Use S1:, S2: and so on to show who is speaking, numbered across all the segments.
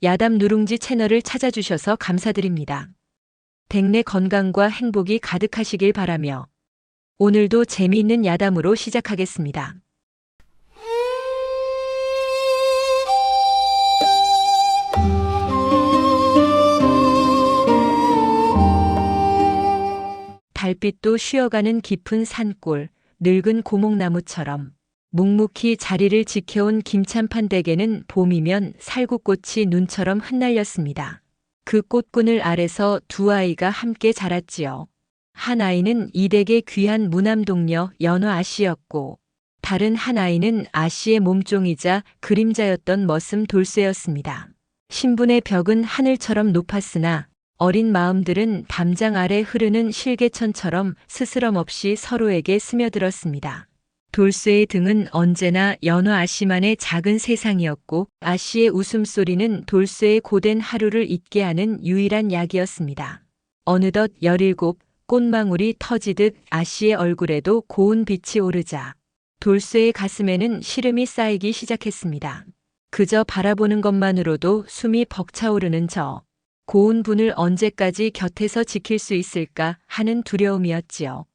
S1: 야담 누룽지 채널을 찾아주셔서 감사드립니다. 댁내 건강과 행복이 가득하시길 바라며 오늘도 재미있는 야담으로 시작하겠습니다. 달빛도 쉬어가는 깊은 산골, 늙은 고목나무처럼 묵묵히 자리를 지켜온 김찬판 댁에는 봄이면 살구꽃이 눈처럼 흩날렸습니다. 그 꽃그늘 아래서 두 아이가 함께 자랐지요. 한 아이는 이 댁의 귀한 무남동녀 연화 아씨였고, 다른 한 아이는 아씨의 몸종이자 그림자였던 머슴 돌쇠였습니다. 신분의 벽은 하늘처럼 높았으나 어린 마음들은 담장 아래 흐르는 실개천처럼 스스럼 없이 서로에게 스며들었습니다. 돌쇠의 등은 언제나 연화 아씨만의 작은 세상이었고, 아씨의 웃음소리는 돌쇠의 고된 하루를 잊게 하는 유일한 약이었습니다. 어느덧 17, 꽃망울이 터지듯 아씨의 얼굴에도 고운 빛이 오르자 돌쇠의 가슴에는 시름이 쌓이기 시작했습니다. 그저 바라보는 것만으로도 숨이 벅차오르는 저 고운 분을 언제까지 곁에서 지킬 수 있을까 하는 두려움이었지요.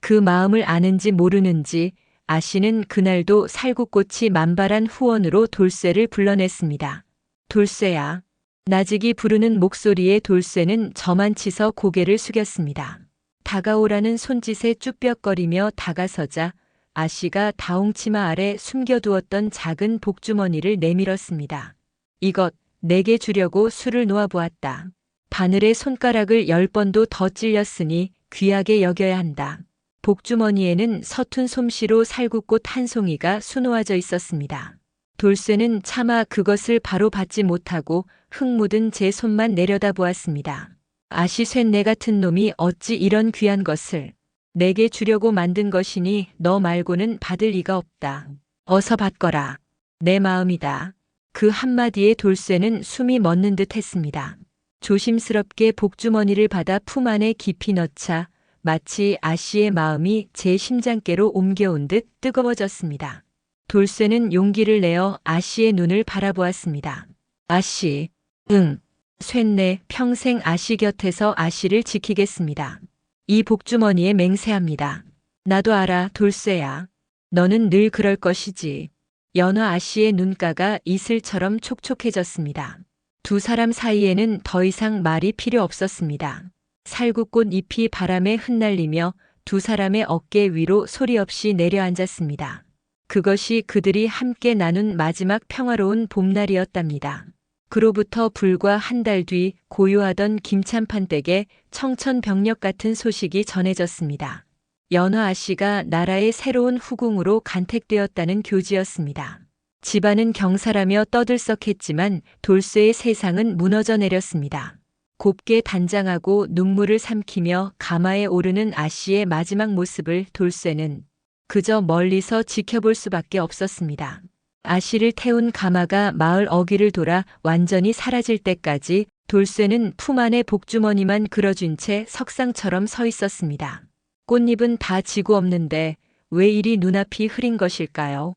S1: 그 마음을 아는지 모르는지 아씨는 그날도 살구꽃이 만발한 후원으로 돌쇠를 불러냈습니다. 돌쇠야. 나직이 부르는 목소리에 돌쇠는 저만치서 고개를 숙였습니다. 다가오라는 손짓에 쭈뼛거리며 다가서자 아씨가 다홍치마 아래 숨겨두었던 작은 복주머니를 내밀었습니다. 이것 내게 주려고 술을 놓아보았다. 바늘에 손가락을 10번도 더 찔렸으니 귀하게 여겨야 한다. 복주머니에는 서툰 솜씨로 살구꽃 한 송이가 수놓아져 있었습니다. 돌쇠는 차마 그것을 바로 받지 못하고 흙 묻은 제 손만 내려다보았습니다. 아씨 쇳내 같은 놈이 어찌 이런 귀한 것을 내게 주려고 만든 것이니 너 말고는 받을 리가 없다. 어서 받거라. 내 마음이다. 그 한마디에 돌쇠는 숨이 멎는 듯 했습니다. 조심스럽게 복주머니를 받아 품 안에 깊이 넣자 마치 아씨의 마음이 제 심장께로 옮겨온 듯 뜨거워졌습니다. 돌쇠는 용기를 내어 아씨의 눈을 바라보았습니다. 아씨, 응, 쇳내 평생 아씨 곁에서 아씨를 지키겠습니다. 이 복주머니에 맹세합니다. 나도 알아, 돌쇠야. 너는 늘 그럴 것이지. 연화 아씨의 눈가가 이슬처럼 촉촉해졌습니다. 두 사람 사이에는 더 이상 말이 필요 없었습니다. 살구꽃 잎이 바람에 흩날리며 두 사람의 어깨 위로 소리 없이 내려앉았습니다. 그것이 그들이 함께 나눈 마지막 평화로운 봄날이었답니다. 그로부터 불과 한 달 뒤 고요하던 김찬판 댁에 청천벽력 같은 소식이 전해졌습니다. 연화 아씨가 나라의 새로운 후궁으로 간택되었다는 교지였습니다. 집안은 경사라며 떠들썩했지만 돌쇠의 세상은 무너져 내렸습니다. 곱게 단장하고 눈물을 삼키며 가마에 오르는 아씨의 마지막 모습을 돌쇠는 그저 멀리서 지켜볼 수밖에 없었습니다. 아씨를 태운 가마가 마을 어귀를 돌아 완전히 사라질 때까지 돌쇠는 품 안에 복주머니만 그려준 채 석상처럼 서 있었습니다. 꽃잎은 다 지고 없는데 왜 이리 눈앞이 흐린 것일까요?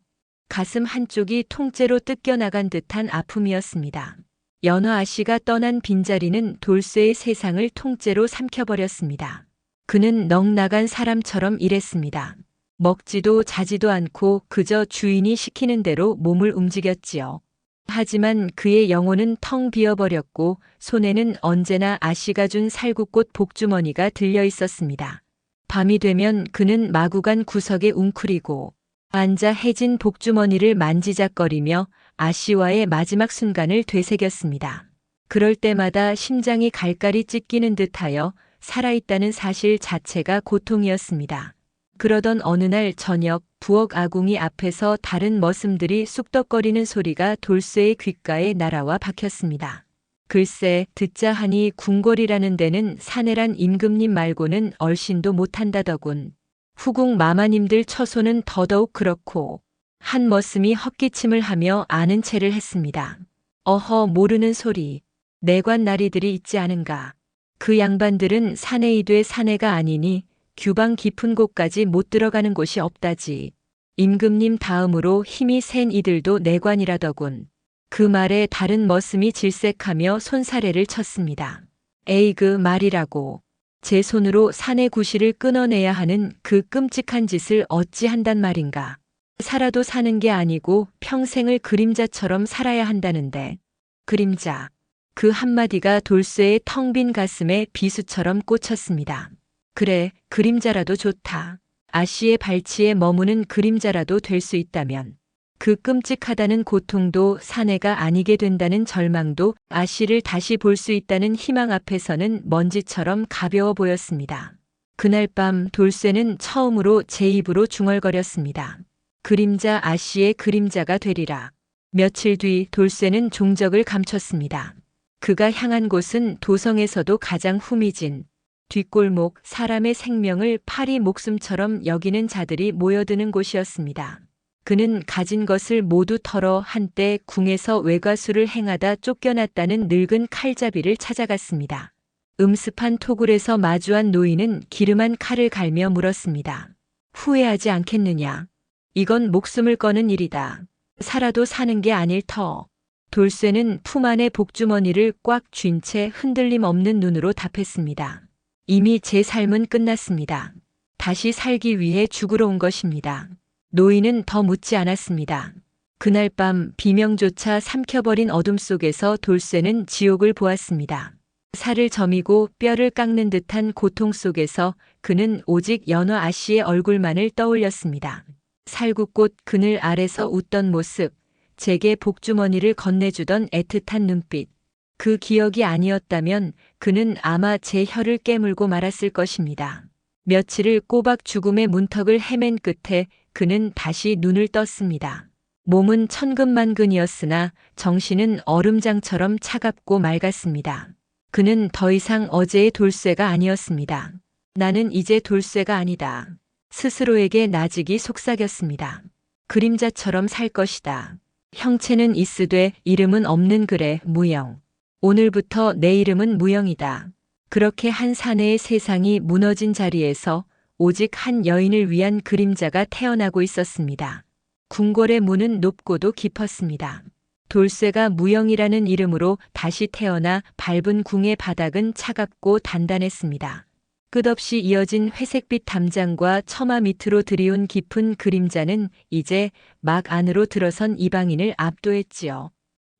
S1: 가슴 한쪽이 통째로 뜯겨나간 듯한 아픔이었습니다. 연화 아씨가 떠난 빈자리는 돌쇠의 세상을 통째로 삼켜버렸습니다. 그는 넋나간 사람처럼 일했습니다. 먹지도 자지도 않고 그저 주인이 시키는 대로 몸을 움직였지요. 하지만 그의 영혼은 텅 비어버렸고 손에는 언제나 아씨가 준 살구꽃 복주머니가 들려 있었습니다. 밤이 되면 그는 마구간 구석에 웅크리고 앉아 해진 복주머니를 만지작거리며 아씨와의 마지막 순간을 되새겼습니다. 그럴 때마다 심장이 갈갈이 찢기는 듯하여 살아있다는 사실 자체가 고통이었습니다. 그러던 어느 날 저녁 부엌 아궁이 앞에서 다른 머슴들이 쑥덕거리는 소리가 돌쇠의 귓가에 날아와 박혔습니다. 글쎄 듣자 하니 궁궐이라는 데는 사내란 임금님 말고는 얼씬도 못한다더군. 후궁 마마님들 처소는 더더욱 그렇고 한 머슴이 헛기침을 하며 아는 체를 했습니다. 어허 모르는 소리. 내관 나리들이 있지 않은가. 그 양반들은 사내이되 사내가 아니니 규방 깊은 곳까지 못 들어가는 곳이 없다지. 임금님 다음으로 힘이 센 이들도 내관이라더군. 그 말에 다른 머슴이 질색하며 손사래를 쳤습니다. 에이그 말이라고. 제 손으로 사내 구실을 끊어내야 하는 그 끔찍한 짓을 어찌 한단 말인가. 살아도 사는 게 아니고 평생을 그림자처럼 살아야 한다는데. 그림자. 그 한마디가 돌쇠의 텅 빈 가슴에 비수처럼 꽂혔습니다. 그래, 그림자라도 좋다. 아씨의 발치에 머무는 그림자라도 될 수 있다면. 그 끔찍하다는 고통도 사내가 아니게 된다는 절망도 아씨를 다시 볼 수 있다는 희망 앞에서는 먼지처럼 가벼워 보였습니다. 그날 밤 돌쇠는 처음으로 제 입으로 중얼거렸습니다. 그림자 아씨의 그림자가 되리라. 며칠 뒤 돌쇠는 종적을 감췄습니다. 그가 향한 곳은 도성에서도 가장 후미진 뒷골목, 사람의 생명을 파리 목숨처럼 여기는 자들이 모여드는 곳이었습니다. 그는 가진 것을 모두 털어 한때 궁에서 외과수를 행하다 쫓겨났다는 늙은 칼잡이를 찾아갔습니다. 음습한 토굴에서 마주한 노인은 기름한 칼을 갈며 물었습니다. 후회하지 않겠느냐? 이건 목숨을 거는 일이다. 살아도 사는 게 아닐 터. 돌쇠는 품 안의 복주머니를 꽉 쥔 채 흔들림 없는 눈으로 답했습니다. 이미 제 삶은 끝났습니다. 다시 살기 위해 죽으러 온 것입니다. 노인은 더 묻지 않았습니다. 그날 밤 비명조차 삼켜버린 어둠 속에서 돌쇠는 지옥을 보았습니다. 살을 저미고 뼈를 깎는 듯한 고통 속에서 그는 오직 연화 아씨의 얼굴만을 떠올렸습니다. 살구꽃 그늘 아래서 웃던 모습, 제게 복주머니를 건네주던 애틋한 눈빛. 그 기억이 아니었다면 그는 아마 제 혀를 깨물고 말았을 것입니다. 며칠을 꼬박 죽음의 문턱을 헤맨 끝에 그는 다시 눈을 떴습니다. 몸은 천근만근이었으나 정신은 얼음장처럼 차갑고 맑았습니다. 그는 더 이상 어제의 돌쇠가 아니었습니다. 나는 이제 돌쇠가 아니다. 스스로에게 나직이 속삭였습니다. 그림자처럼 살 것이다. 형체는 있으되 이름은 없는 그래, 무영. 오늘부터 내 이름은 무영이다. 그렇게 한 사내의 세상이 무너진 자리에서 오직 한 여인을 위한 그림자가 태어나고 있었습니다. 궁궐의 문은 높고도 깊었습니다. 돌쇠가 무영이라는 이름으로 다시 태어나 밟은 궁의 바닥은 차갑고 단단했습니다. 끝없이 이어진 회색빛 담장과 처마 밑으로 들이온 깊은 그림자는 이제 막 안으로 들어선 이방인을 압도했지요.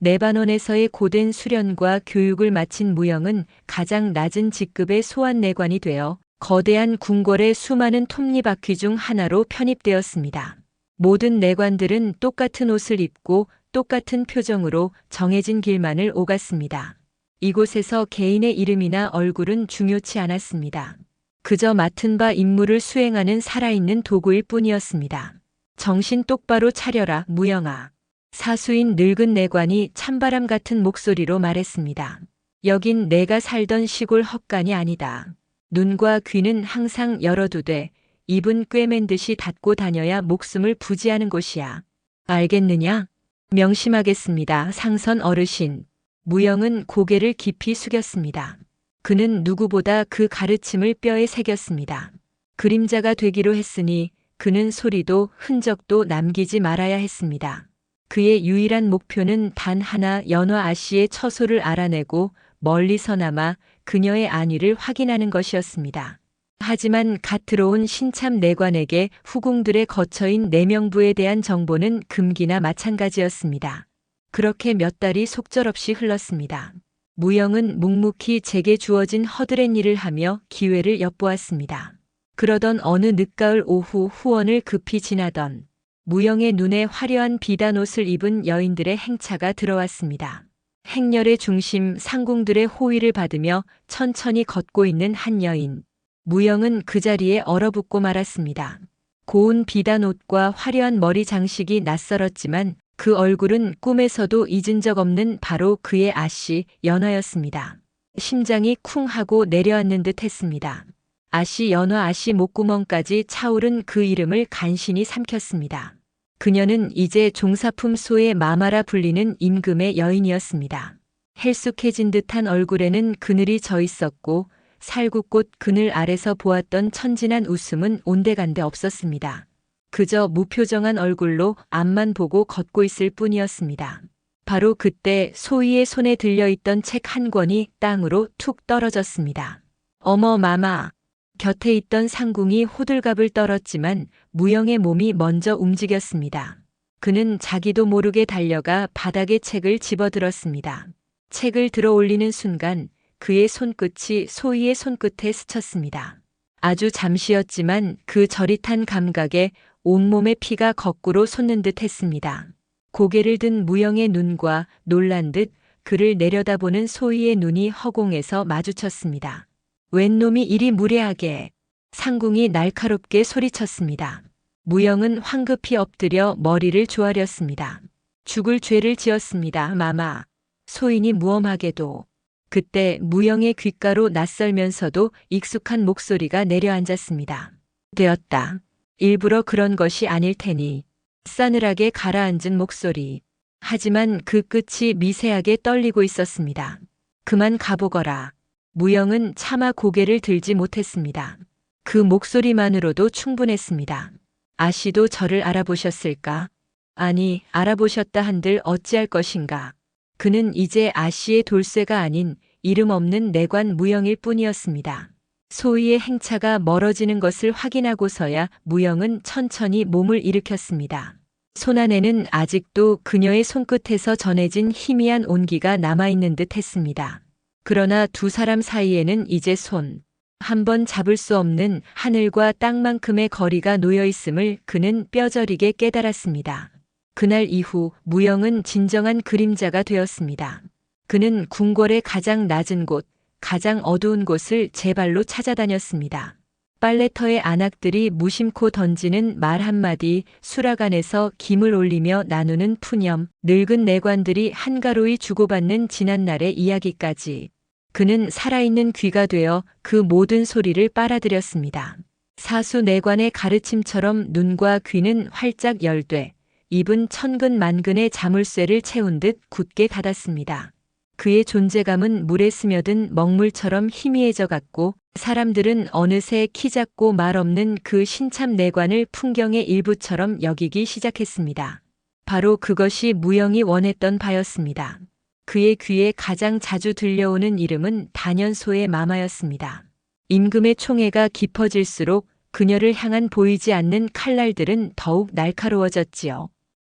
S1: 레바논에서의 고된 수련과 교육을 마친 무영은 가장 낮은 직급의 소환내관이 되어 거대한 궁궐의 수많은 톱니바퀴 중 하나로 편입되었습니다. 모든 내관들은 똑같은 옷을 입고 똑같은 표정으로 정해진 길만을 오갔습니다. 이곳에서 개인의 이름이나 얼굴은 중요치 않았습니다. 그저 맡은 바 임무를 수행하는 살아있는 도구일 뿐이었습니다. 정신 똑바로 차려라, 무영아. 사수인 늙은 내관이 찬바람 같은 목소리로 말했습니다. 여긴 내가 살던 시골 헛간이 아니다. 눈과 귀는 항상 열어두되 입은 꿰맨 듯이 닫고 다녀야 목숨을 부지하는 곳이야. 알겠느냐? 명심하겠습니다, 상선 어르신. 무영은 고개를 깊이 숙였습니다. 그는 누구보다 그 가르침을 뼈에 새겼습니다. 그림자가 되기로 했으니 그는 소리도 흔적도 남기지 말아야 했습니다. 그의 유일한 목표는 단 하나, 연화 아씨의 처소를 알아내고 멀리서나마 그녀의 안위를 확인하는 것이었습니다. 하지만 갓 들어온 신참 내관에게 후궁들의 거처인 내명부에 대한 정보는 금기나 마찬가지였습니다. 그렇게 몇 달이 속절없이 흘렀습니다. 무영은 묵묵히 제게 주어진 허드렛 일을 하며 기회를 엿보았습니다. 그러던 어느 늦가을 오후 후원을 급히 지나던 무영의 눈에 화려한 비단 옷을 입은 여인들의 행차가 들어왔습니다. 행렬의 중심 상궁들의 호위를 받으며 천천히 걷고 있는 한 여인. 무영은 그 자리에 얼어붙고 말았습니다. 고운 비단 옷과 화려한 머리 장식이 낯설었지만 그 얼굴은 꿈에서도 잊은 적 없는 바로 그의 아씨 연화였습니다. 심장이 쿵 하고 내려앉는 듯 했습니다. 아씨 연화 아씨 목구멍까지 차오른 그 이름을 간신히 삼켰습니다. 그녀는 이제 종사품 소의 마마라 불리는 임금의 여인이었습니다. 헬쑥해진 듯한 얼굴에는 그늘이 져 있었고 살구꽃 그늘 아래서 보았던 천진한 웃음은 온데간데 없었습니다. 그저 무표정한 얼굴로 앞만 보고 걷고 있을 뿐이었습니다. 바로 그때 소희의 손에 들려있던 책 한 권이 땅으로 툭 떨어졌습니다. 어머 마마. 곁에 있던 상궁이 호들갑을 떨었지만 무영의 몸이 먼저 움직였습니다. 그는 자기도 모르게 달려가 바닥에 책을 집어들었습니다. 책을 들어 올리는 순간 그의 손끝이 소희의 손끝에 스쳤습니다. 아주 잠시였지만 그 저릿한 감각에 온몸의 피가 거꾸로 솟는 듯 했습니다. 고개를 든 무영의 눈과 놀란 듯 그를 내려다보는 소희의 눈이 허공에서 마주쳤습니다. 웬 놈이 이리 무례하게. 상궁이 날카롭게 소리쳤습니다. 무영은 황급히 엎드려 머리를 조아렸습니다. 죽을 죄를 지었습니다, 마마. 소인이 무엄하게도. 그때 무영의 귓가로 낯설면서도 익숙한 목소리가 내려앉았습니다. 되었다. 일부러 그런 것이 아닐 테니. 싸늘하게 가라앉은 목소리. 하지만 그 끝이 미세하게 떨리고 있었습니다. 그만 가보거라. 무영은 차마 고개를 들지 못했습니다. 그 목소리만으로도 충분했습니다. 아씨도 저를 알아보셨을까? 아니, 알아보셨다 한들 어찌할 것인가. 그는 이제 아씨의 돌쇠가 아닌 이름 없는 내관 무영일 뿐이었습니다. 소희의 행차가 멀어지는 것을 확인하고서야 무영은 천천히 몸을 일으켰습니다. 손 안에는 아직도 그녀의 손끝에서 전해진 희미한 온기가 남아있는 듯 했습니다. 그러나 두 사람 사이에는 이제 손 한 번 잡을 수 없는 하늘과 땅만큼의 거리가 놓여 있음을 그는 뼈저리게 깨달았습니다. 그날 이후 무영은 진정한 그림자가 되었습니다. 그는 궁궐의 가장 낮은 곳, 가장 어두운 곳을 제 발로 찾아다녔습니다. 빨래터의 안악들이 무심코 던지는 말 한마디, 수라간에서 김을 올리며 나누는 푸념, 늙은 내관들이 한가로이 주고받는 지난날의 이야기까지. 그는 살아있는 귀가 되어 그 모든 소리를 빨아들였습니다. 사수 내관의 가르침처럼 눈과 귀는 활짝 열되 입은 천근 만근의 자물쇠를 채운 듯 굳게 닫았습니다. 그의 존재감은 물에 스며든 먹물처럼 희미해져 갔고 사람들은 어느새 키 작고 말 없는 그 신참 내관을 풍경의 일부처럼 여기기 시작했습니다. 바로 그것이 무영이 원했던 바였습니다. 그의 귀에 가장 자주 들려오는 이름은 단연소의 마마였습니다. 임금의 총애가 깊어질수록 그녀를 향한 보이지 않는 칼날들은 더욱 날카로워졌지요.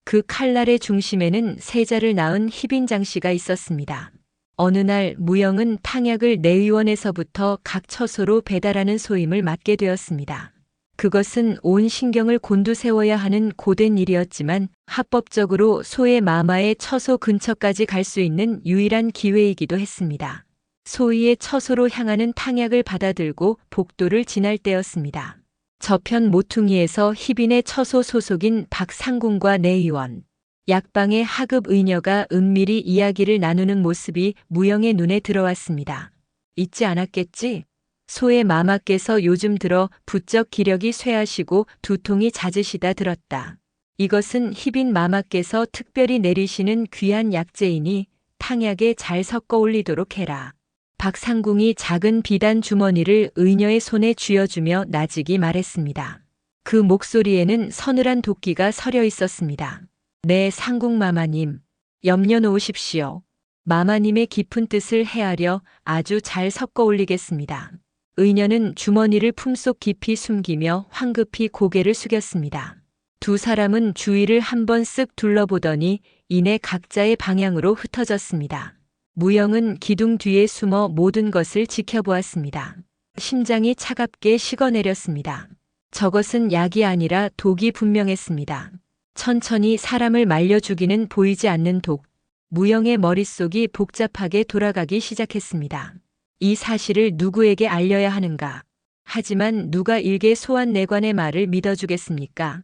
S1: 그 칼날의 중심에는 세자를 낳은 희빈장씨가 있었습니다. 어느 날 무영은 탕약을 내의원에서부터 각 처소로 배달하는 소임을 맡게 되었습니다. 그것은 온 신경을 곤두세워야 하는 고된 일이었지만 합법적으로 소의 마마의 처소 근처까지 갈 수 있는 유일한 기회이기도 했습니다. 소희의 처소로 향하는 탕약을 받아들고 복도를 지날 때였습니다. 저편 모퉁이에서 희빈의 처소 소속인 박상궁과 내의원, 약방의 하급 의녀가 은밀히 이야기를 나누는 모습이 무영의 눈에 들어왔습니다. 잊지 않았겠지? 소의 마마께서 요즘 들어 부쩍 기력이 쇠하시고 두통이 잦으시다 들었다. 이것은 희빈 마마께서 특별히 내리시는 귀한 약재이니 탕약에 잘 섞어 올리도록 해라. 박상궁이 작은 비단 주머니를 의녀의 손에 쥐어주며 나직이 말했습니다. 그 목소리에는 서늘한 도끼가 서려 있었습니다. 네, 상궁 마마님. 염려 놓으십시오. 마마님의 깊은 뜻을 헤아려 아주 잘 섞어 올리겠습니다. 의녀는 주머니를 품속 깊이 숨기며 황급히 고개를 숙였습니다. 두 사람은 주위를 한번 쓱 둘러보더니 이내 각자의 방향으로 흩어졌습니다. 무영은 기둥 뒤에 숨어 모든 것을 지켜보았습니다. 심장이 차갑게 식어내렸습니다. 저것은 약이 아니라 독이 분명했습니다. 천천히 사람을 말려 죽이는 보이지 않는 독. 무영의 머릿속이 복잡하게 돌아가기 시작했습니다. 이 사실을 누구에게 알려야 하는가? 하지만 누가 일개 소환 내관의 말을 믿어주겠습니까?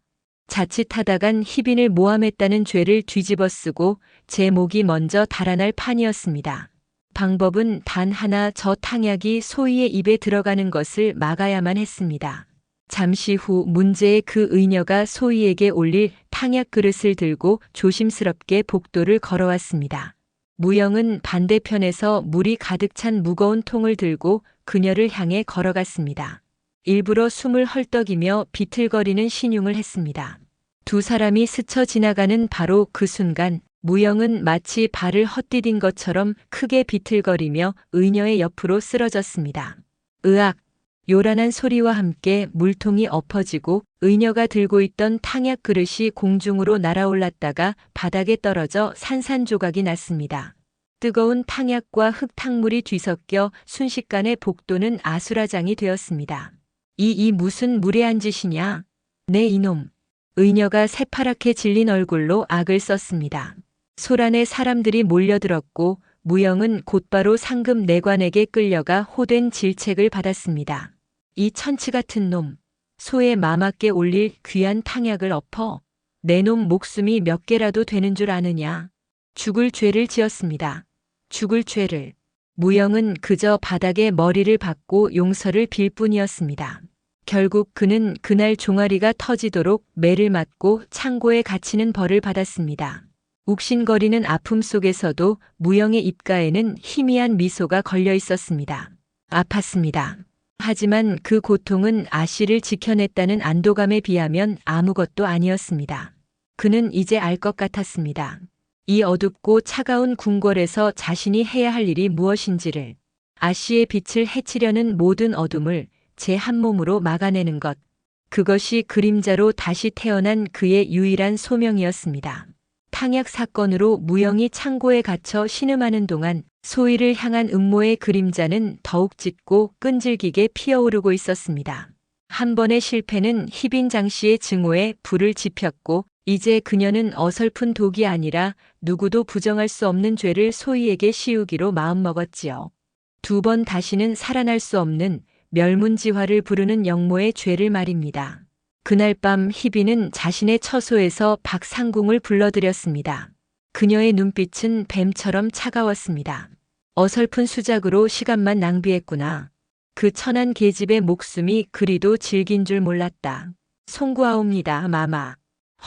S1: 자칫하다간 희빈을 모함했다는 죄를 뒤집어쓰고 제 목이 먼저 달아날 판이었습니다. 방법은 단 하나, 저 탕약이 소희의 입에 들어가는 것을 막아야만 했습니다. 잠시 후 문제의 그 의녀가 소희에게 올릴 탕약 그릇을 들고 조심스럽게 복도를 걸어왔습니다. 무영은 반대편에서 물이 가득 찬 무거운 통을 들고 그녀를 향해 걸어갔습니다. 일부러 숨을 헐떡이며 비틀거리는 신용을 했습니다. 두 사람이 스쳐 지나가는 바로 그 순간 무영은 마치 발을 헛디딘 것처럼 크게 비틀거리며 의녀의 옆으로 쓰러졌습니다. 으악! 요란한 소리와 함께 물통이 엎어지고 의녀가 들고 있던 탕약 그릇이 공중으로 날아올랐다가 바닥에 떨어져 산산조각이 났습니다. 뜨거운 탕약과 흙탕물이 뒤섞여 순식간에 복도는 아수라장이 되었습니다. 이 무슨 무례한 짓이냐? 네 이놈! 의녀가 새파랗게 질린 얼굴로 악을 썼습니다. 소란에 사람들이 몰려들었고 무영은 곧바로 상급 내관에게 끌려가 호된 질책을 받았습니다. 이 천치 같은 놈, 소의 마맞게 올릴 귀한 탕약을 엎어 내 놈 목숨이 몇 개라도 되는 줄 아느냐. 죽을 죄를 지었습니다. 죽을 죄를. 무영은 그저 바닥에 머리를 박고 용서를 빌 뿐이었습니다. 결국 그는 그날 종아리가 터지도록 매를 맞고 창고에 갇히는 벌을 받았습니다. 욱신거리는 아픔 속에서도 무영의 입가에는 희미한 미소가 걸려 있었습니다. 아팠습니다. 하지만 그 고통은 아씨를 지켜냈다는 안도감에 비하면 아무것도 아니었습니다. 그는 이제 알 것 같았습니다. 이 어둡고 차가운 궁궐에서 자신이 해야 할 일이 무엇인지를, 아씨의 빛을 해치려는 모든 어둠을 제 한 몸으로 막아내는 것, 그것이 그림자로 다시 태어난 그의 유일한 소명이었습니다. 탕약 사건으로 무영이 창고에 갇혀 신음하는 동안 소희를 향한 음모의 그림자는 더욱 짙고 끈질기게 피어오르고 있었습니다. 한 번의 실패는 희빈 장씨의 증오에 불을 지폈고 이제 그녀는 어설픈 독이 아니라 누구도 부정할 수 없는 죄를 소희에게 씌우기로 마음먹었지요. 두 번 다시는 살아날 수 없는 멸문지화를 부르는 영모의 죄를 말입니다. 그날 밤 희빈은 자신의 처소에서 박상궁을 불러들였습니다. 그녀의 눈빛은 뱀처럼 차가웠습니다. 어설픈 수작으로 시간만 낭비했구나. 그 천한 계집의 목숨이 그리도 질긴 줄 몰랐다. 송구하옵니다, 마마.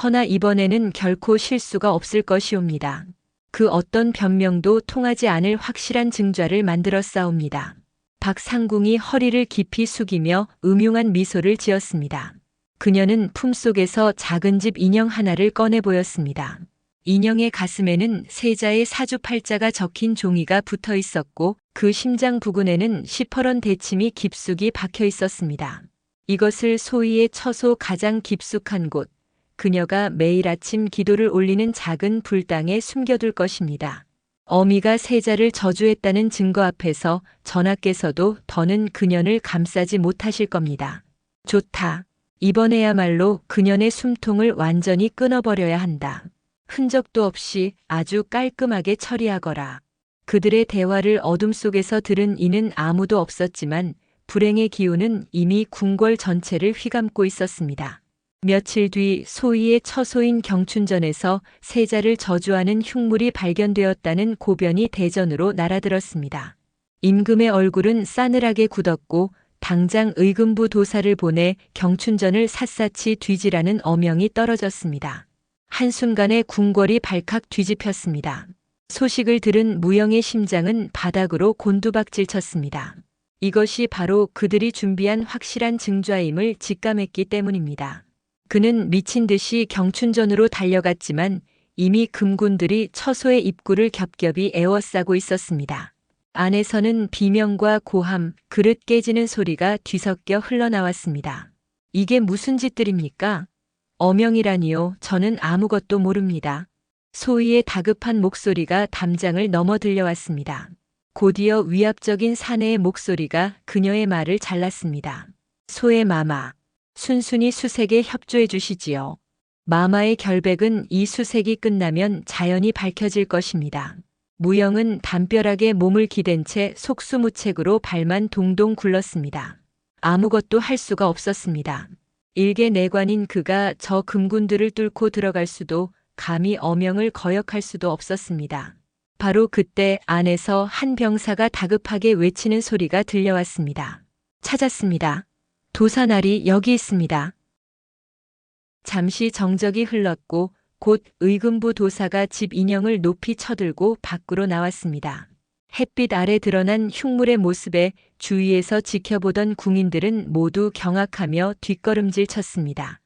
S1: 허나 이번에는 결코 실수가 없을 것이옵니다. 그 어떤 변명도 통하지 않을 확실한 증좌를 만들어 싸웁니다. 박상궁이 허리를 깊이 숙이며 음흉한 미소를 지었습니다. 그녀는 품속에서 작은 집 인형 하나를 꺼내 보였습니다. 인형의 가슴에는 세자의 사주팔자가 적힌 종이가 붙어 있었고 그 심장 부근에는 시퍼런 대침이 깊숙이 박혀 있었습니다. 이것을 소희의 처소 가장 깊숙한 곳, 그녀가 매일 아침 기도를 올리는 작은 불당에 숨겨둘 것입니다. 어미가 세자를 저주했다는 증거 앞에서 전하께서도 더는 그녀를 감싸지 못하실 겁니다. 좋다. 이번에야말로 그녀의 숨통을 완전히 끊어버려야 한다. 흔적도 없이 아주 깔끔하게 처리하거라. 그들의 대화를 어둠 속에서 들은 이는 아무도 없었지만 불행의 기운은 이미 궁궐 전체를 휘감고 있었습니다. 며칠 뒤 소희의 처소인 경춘전에서 세자를 저주하는 흉물이 발견되었다는 고변이 대전으로 날아들었습니다. 임금의 얼굴은 싸늘하게 굳었고 당장 의금부 도사를 보내 경춘전을 샅샅이 뒤지라는 어명이 떨어졌습니다. 한순간에 궁궐이 발칵 뒤집혔습니다. 소식을 들은 무영의 심장은 바닥으로 곤두박질 쳤습니다. 이것이 바로 그들이 준비한 확실한 증좌임을 직감했기 때문입니다. 그는 미친 듯이 경춘전으로 달려갔지만 이미 금군들이 처소의 입구를 겹겹이 에워싸고 있었습니다. 안에서는 비명과 고함, 그릇 깨지는 소리가 뒤섞여 흘러나왔습니다. 이게 무슨 짓들입니까? 어명이라니요. 저는 아무것도 모릅니다. 소희의 다급한 목소리가 담장을 넘어 들려왔습니다. 곧이어 위압적인 사내의 목소리가 그녀의 말을 잘랐습니다. 소의 마마, 순순히 수색에 협조해 주시지요. 마마의 결백은 이 수색이 끝나면 자연히 밝혀질 것입니다. 무영은 담벼락에 몸을 기댄 채 속수무책으로 발만 동동 굴렀습니다. 아무것도 할 수가 없었습니다. 일개 내관인 그가 저 금군들을 뚫고 들어갈 수도 감히 어명을 거역할 수도 없었습니다. 바로 그때 안에서 한 병사가 다급하게 외치는 소리가 들려왔습니다. 찾았습니다. 도사날이 여기 있습니다. 잠시 정적이 흘렀고 곧 의금부 도사가 집 인형을 높이 쳐들고 밖으로 나왔습니다. 햇빛 아래 드러난 흉물의 모습에 주위에서 지켜보던 궁인들은 모두 경악하며 뒷걸음질 쳤습니다.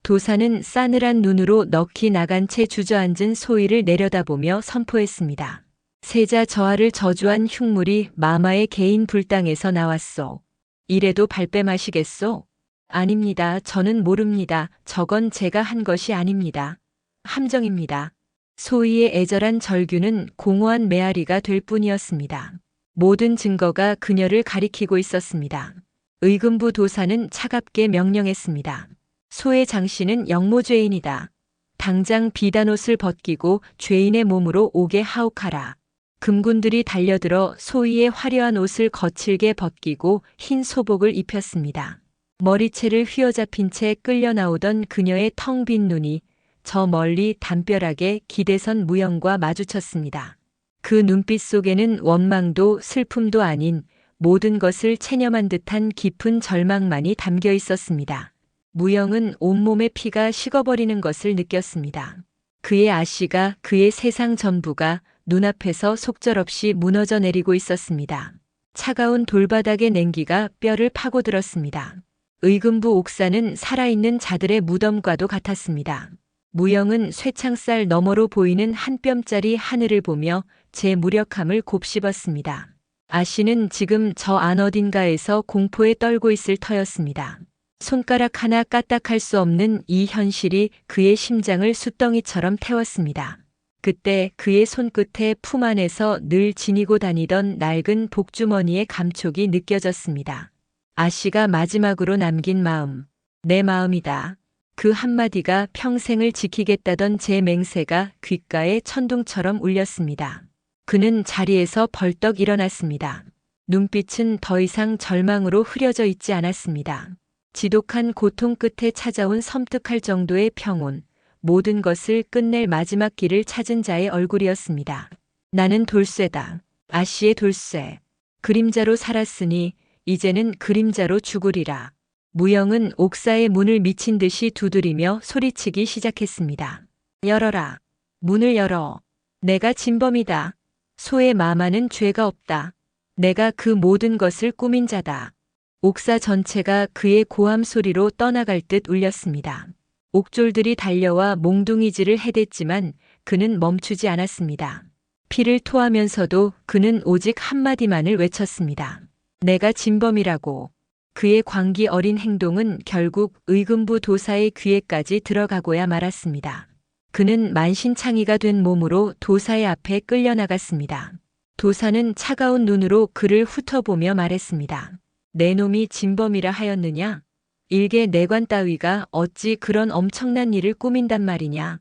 S1: 도사는 싸늘한 눈으로 넋이 나간 채 주저앉은 소희를 내려다보며 선포했습니다. 세자 저하를 저주한 흉물이 마마의 개인 불당에서 나왔소. 이래도 발뺌하시겠소? 아닙니다. 저는 모릅니다. 저건 제가 한 것이 아닙니다. 함정입니다. 소희의 애절한 절규는 공허한 메아리가 될 뿐이었습니다. 모든 증거가 그녀를 가리키고 있었습니다. 의금부 도사는 차갑게 명령했습니다. 소혜장 씨는 영모죄인이다. 당장 비단옷을 벗기고 죄인의 몸으로 오게 하옥하라. 금군들이 달려들어 소희의 화려한 옷을 거칠게 벗기고 흰 소복을 입혔습니다. 머리채를 휘어잡힌 채 끌려 나오던 그녀의 텅 빈 눈이 저 멀리 담벼락에 기대선 무영과 마주쳤습니다. 그 눈빛 속에는 원망도 슬픔도 아닌 모든 것을 체념한 듯한 깊은 절망만이 담겨 있었습니다. 무영은 온몸의 피가 식어버리는 것을 느꼈습니다. 그의 아씨가, 그의 세상 전부가 눈앞에서 속절없이 무너져 내리고 있었습니다. 차가운 돌바닥의 냉기가 뼈를 파고들었습니다. 의금부 옥사는 살아있는 자들의 무덤과도 같았습니다. 무영은 쇠창살 너머로 보이는 한 뼘짜리 하늘을 보며 제 무력함을 곱씹었습니다. 아씨는 지금 저 안 어딘가에서 공포에 떨고 있을 터였습니다. 손가락 하나 까딱할 수 없는 이 현실이 그의 심장을 숫덩이처럼 태웠습니다. 그때 그의 손끝에 품 안에서 늘 지니고 다니던 낡은 복주머니의 감촉이 느껴졌습니다. 아씨가 마지막으로 남긴 마음, 내 마음이다. 그 한마디가 평생을 지키겠다던 제 맹세가 귓가에 천둥처럼 울렸습니다. 그는 자리에서 벌떡 일어났습니다. 눈빛은 더 이상 절망으로 흐려져 있지 않았습니다. 지독한 고통 끝에 찾아온 섬뜩할 정도의 평온, 모든 것을 끝낼 마지막 길을 찾은 자의 얼굴이었습니다. 나는 돌쇠다. 아씨의 돌쇠. 그림자로 살았으니 이제는 그림자로 죽으리라. 무영은 옥사의 문을 미친 듯이 두드리며 소리치기 시작했습니다. 열어라. 문을 열어. 내가 진범이다. 소의 마마는 죄가 없다. 내가 그 모든 것을 꾸민 자다. 옥사 전체가 그의 고함 소리로 떠나갈 듯 울렸습니다. 옥졸들이 달려와 몽둥이질을 해댔지만 그는 멈추지 않았습니다. 피를 토하면서도 그는 오직 한마디만을 외쳤습니다. 내가 진범이라고. 그의 광기 어린 행동은 결국 의금부 도사의 귀에까지 들어가고야 말았습니다. 그는 만신창이가 된 몸으로 도사의 앞에 끌려나갔습니다. 도사는 차가운 눈으로 그를 훑어보며 말했습니다. 내 놈이 진범이라 하였느냐? 일개 내관 따위가 어찌 그런 엄청난 일을 꾸민단 말이냐?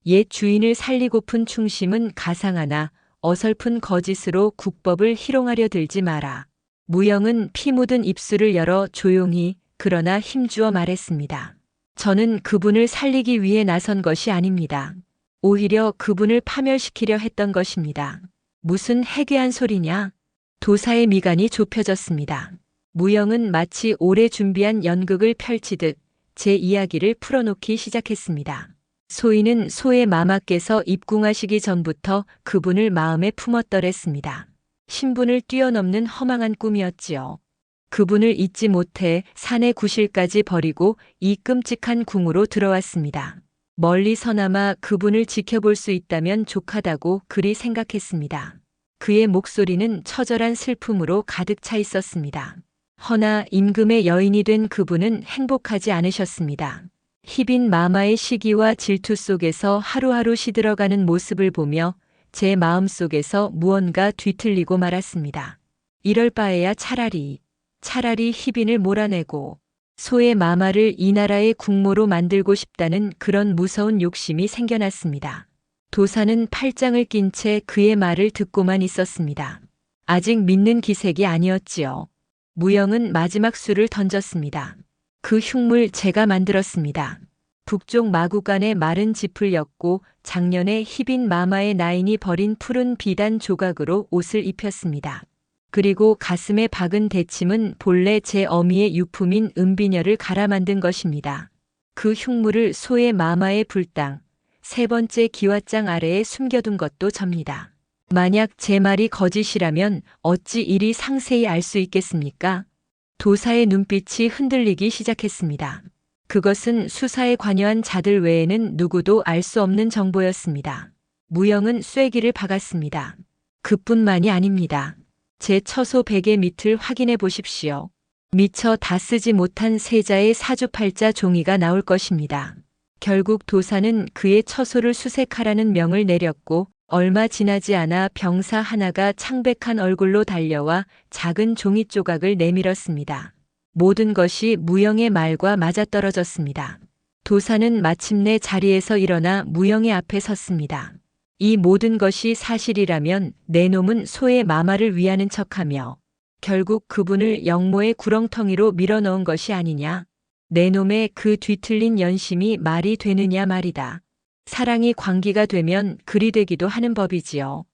S1: 옛 주인을 살리고픈 충심은 가상하나 어설픈 거짓으로 국법을 희롱하려 들지 마라. 무영은 피 묻은 입술을 열어 조용히 그러나 힘주어 말했습니다. 저는 그분을 살리기 위해 나선 것이 아닙니다. 오히려 그분을 파멸시키려 했던 것입니다. 무슨 해괴한 소리냐? 도사의 미간이 좁혀졌습니다. 무영은 마치 오래 준비한 연극을 펼치듯 제 이야기를 풀어놓기 시작했습니다. 소희는 소의 마마께서 입궁하시기 전부터 그분을 마음에 품었더랬습니다. 신분을 뛰어넘는 허망한 꿈이었지요. 그분을 잊지 못해 산의 구실까지 버리고 이 끔찍한 궁으로 들어왔습니다. 멀리서나마 그분을 지켜볼 수 있다면 족하다고 그리 생각했습니다. 그의 목소리는 처절한 슬픔으로 가득 차 있었습니다. 허나 임금의 여인이 된 그분은 행복하지 않으셨습니다. 희빈 마마의 시기와 질투 속에서 하루하루 시들어가는 모습을 보며 제 마음속에서 무언가 뒤틀리고 말았습니다. 이럴 바에야 차라리 희빈을 몰아내고 소의 마마를 이 나라의 국모로 만들고 싶다는 그런 무서운 욕심이 생겨났습니다. 도사는 팔짱을 낀 채 그의 말을 듣고만 있었습니다. 아직 믿는 기색이 아니었지요. 무영은 마지막 수를 던졌습니다. 그 흉물 제가 만들었습니다. 북쪽 마구간에 마른 짚을 엮고 작년에 희빈 마마의 나인이 버린 푸른 비단 조각으로 옷을 입혔습니다. 그리고 가슴에 박은 대침은 본래 제 어미의 유품인 은비녀를 갈아 만든 것입니다. 그 흉물을 소의 마마의 불당, 세 번째 기와장 아래에 숨겨둔 것도 접니다. 만약 제 말이 거짓이라면 어찌 이리 상세히 알 수 있겠습니까? 도사의 눈빛이 흔들리기 시작했습니다. 그것은 수사에 관여한 자들 외에는 누구도 알 수 없는 정보였습니다. 무영은 쐐기를 박았습니다. 그뿐만이 아닙니다. 제 처소 베개 밑을 확인해 보십시오. 미처 다 쓰지 못한 세자의 사주팔자 종이가 나올 것입니다. 결국 도사는 그의 처소를 수색하라는 명을 내렸고 얼마 지나지 않아 병사 하나가 창백한 얼굴로 달려와 작은 종이 조각을 내밀었습니다. 모든 것이 무영의 말과 맞아떨어졌습니다. 도사는 마침내 자리에서 일어나 무영의 앞에 섰습니다. 이 모든 것이 사실이라면 내 놈은 소의 마마를 위하는 척하며 결국 그분을 영모의 구렁텅이로 밀어넣은 것이 아니냐. 내 놈의 그 뒤틀린 연심이 말이 되느냐 말이다. 사랑이 광기가 되면 그리 되기도 하는 법이지요.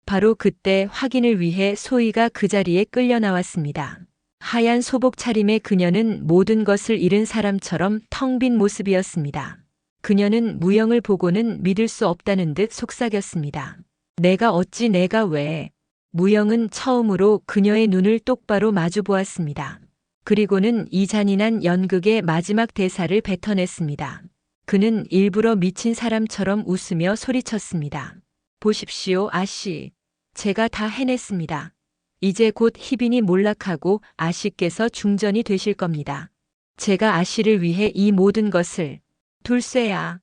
S1: 바로 그때 확인을 위해 소희가 그 자리에 끌려 나왔습니다. 하얀 소복 차림의 그녀는 모든 것을 잃은 사람처럼 텅 빈 모습이었습니다. 그녀는 무영을 보고는 믿을 수 없다는 듯 속삭였습니다. 내가 왜? 무영은 처음으로 그녀의 눈을 똑바로 마주 보았습니다. 그리고는 이 잔인한 연극의 마지막 대사를 뱉어냈습니다. 그는 일부러 미친 사람처럼 웃으며 소리쳤습니다. 보십시오, 아씨. 제가 다 해냈습니다. 이제 곧 희빈이 몰락하고 아씨께서 중전이 되실 겁니다. 제가 아씨를 위해 이 모든 것을. 둘째야.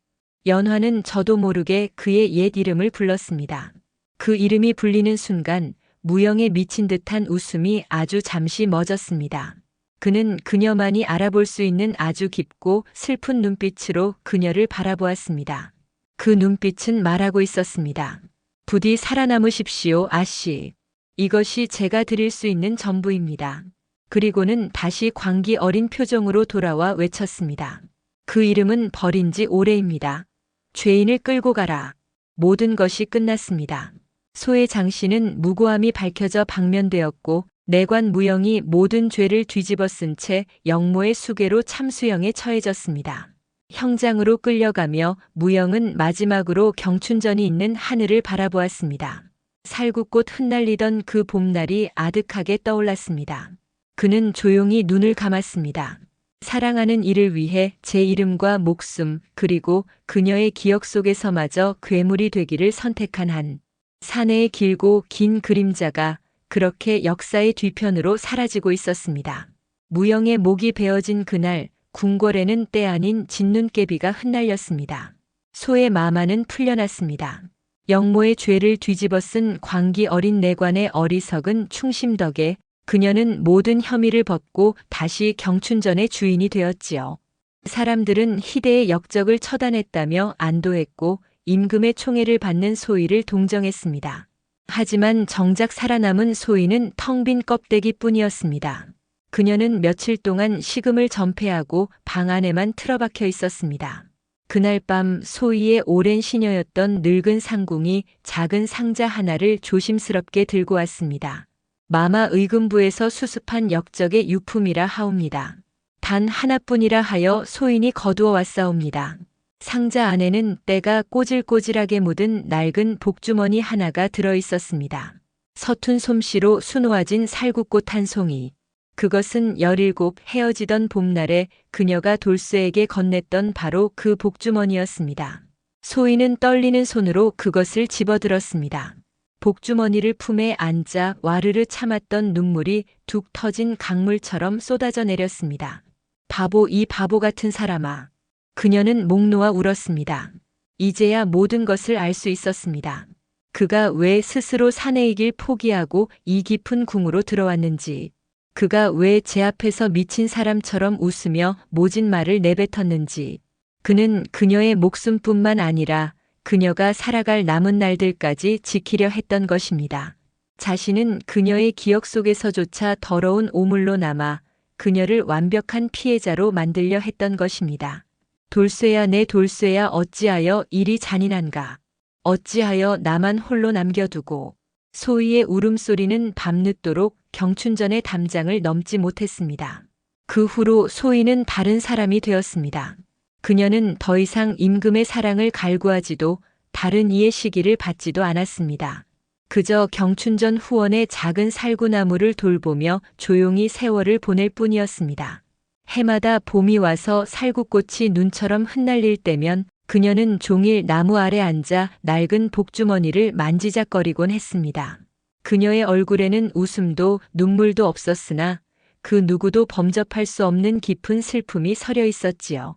S1: 연화는 저도 모르게 그의 옛 이름을 불렀습니다. 그 이름이 불리는 순간 무영의 미친 듯한 웃음이 아주 잠시 멎었습니다. 그는 그녀만이 알아볼 수 있는 아주 깊고 슬픈 눈빛으로 그녀를 바라보았습니다. 그 눈빛은 말하고 있었습니다. 부디 살아남으십시오, 아씨. 이것이 제가 드릴 수 있는 전부입니다. 그리고는 다시 광기 어린 표정으로 돌아와 외쳤습니다. 그 이름은 버린 지 오래입니다. 죄인을 끌고 가라. 모든 것이 끝났습니다. 소의 장씨는 무고함이 밝혀져 방면되었고 내관 무영이 모든 죄를 뒤집어 쓴 채 영모의 수괴로 참수형에 처해졌습니다. 형장으로 끌려가며 무영은 마지막으로 경춘전이 있는 하늘을 바라보았습니다. 살구꽃 흩날리던 그 봄날이 아득하게 떠올랐습니다. 그는 조용히 눈을 감았습니다. 사랑하는 이를 위해 제 이름과 목숨 그리고 그녀의 기억 속에서마저 괴물이 되기를 선택한 한 사내의 길고 긴 그림자가 그렇게 역사의 뒤편으로 사라지고 있었습니다. 무영의 목이 베어진 그날 궁궐에는 때 아닌 진눈깨비가 흩날렸습니다. 소의 마마는 풀려났습니다. 영모의 죄를 뒤집어 쓴 광기 어린 내관의 어리석은 충심 덕에 그녀는 모든 혐의를 벗고 다시 경춘전의 주인이 되었지요. 사람들은 희대의 역적을 처단했다며 안도했고 임금의 총애를 받는 소희를 동정했습니다. 하지만 정작 살아남은 소희는 텅 빈 껍데기뿐이었습니다. 그녀는 며칠 동안 식음을 전폐하고 방 안에만 틀어박혀 있었습니다. 그날 밤 소희의 오랜 시녀였던 늙은 상궁이 작은 상자 하나를 조심스럽게 들고 왔습니다. 마마 의금부에서 수습한 역적의 유품이라 하옵니다. 단 하나뿐이라 하여 소인이 거두어 왔사옵니다. 상자 안에는 때가 꼬질꼬질하게 묻은 낡은 복주머니 하나가 들어 있었습니다. 서툰 솜씨로 수놓아진 살구꽃 한 송이. 그것은 17 헤어지던 봄날에 그녀가 돌쇠에게 건넸던 바로 그 복주머니였습니다. 소인은 떨리는 손으로 그것을 집어들었습니다. 복주머니를 품에 안자 와르르 참았던 눈물이 툭 터진 강물처럼 쏟아져 내렸습니다. 바보, 이 바보 같은 사람아. 그녀는 목 놓아 울었습니다. 이제야 모든 것을 알 수 있었습니다. 그가 왜 스스로 사내의 길 포기하고 이 깊은 궁으로 들어왔는지, 그가 왜 제 앞에서 미친 사람처럼 웃으며 모진 말을 내뱉었는지, 그는 그녀의 목숨뿐만 아니라 그녀가 살아갈 남은 날들까지 지키려 했던 것입니다. 자신은 그녀의 기억 속에서조차 더러운 오물로 남아 그녀를 완벽한 피해자로 만들려 했던 것입니다. 돌쇠야, 내 돌쇠야, 어찌하여 이리 잔인한가? 어찌하여 나만 홀로 남겨두고. 소희의 울음소리는 밤늦도록 경춘전의 담장을 넘지 못했습니다. 그 후로 소희는 다른 사람이 되었습니다. 그녀는 더 이상 임금의 사랑을 갈구하지도 다른 이의 시기를 받지도 않았습니다. 그저 경춘전 후원의 작은 살구나무를 돌보며 조용히 세월을 보낼 뿐이었습니다. 해마다 봄이 와서 살구꽃이 눈처럼 흩날릴 때면 그녀는 종일 나무 아래 앉아 낡은 복주머니를 만지작거리곤 했습니다. 그녀의 얼굴에는 웃음도 눈물도 없었으나 그 누구도 범접할 수 없는 깊은 슬픔이 서려 있었지요.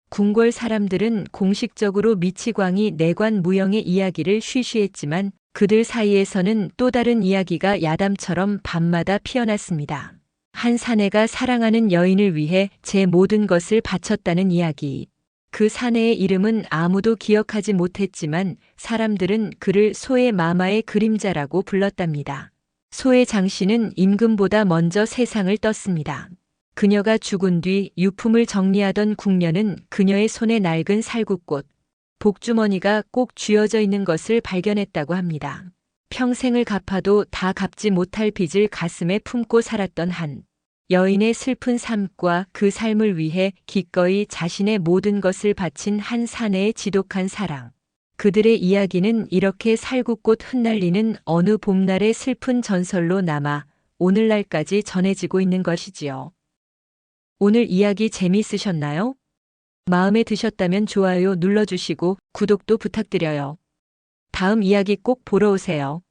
S1: 궁궐 사람들은 공식적으로 미치광이 내관 무영의 이야기를 쉬쉬했지만 그들 사이에서는 또 다른 이야기가 야담처럼 밤마다 피어났습니다. 한 사내가 사랑하는 여인을 위해 제 모든 것을 바쳤다는 이야기. 그 사내의 이름은 아무도 기억하지 못했지만 사람들은 그를 소의 마마의 그림자라고 불렀답니다. 소의 장씨는 임금보다 먼저 세상을 떴습니다. 그녀가 죽은 뒤 유품을 정리하던 궁녀는 그녀의 손에 낡은 살구꽃, 복주머니가 꼭 쥐어져 있는 것을 발견했다고 합니다. 평생을 갚아도 다 갚지 못할 빚을 가슴에 품고 살았던 한 여인의 슬픈 삶과 그 삶을 위해 기꺼이 자신의 모든 것을 바친 한 사내의 지독한 사랑. 그들의 이야기는 이렇게 살구꽃 흩날리는 어느 봄날의 슬픈 전설로 남아 오늘날까지 전해지고 있는 것이지요. 오늘 이야기 재미있으셨나요? 마음에 드셨다면 좋아요 눌러주시고 구독도 부탁드려요. 다음 이야기 꼭 보러 오세요.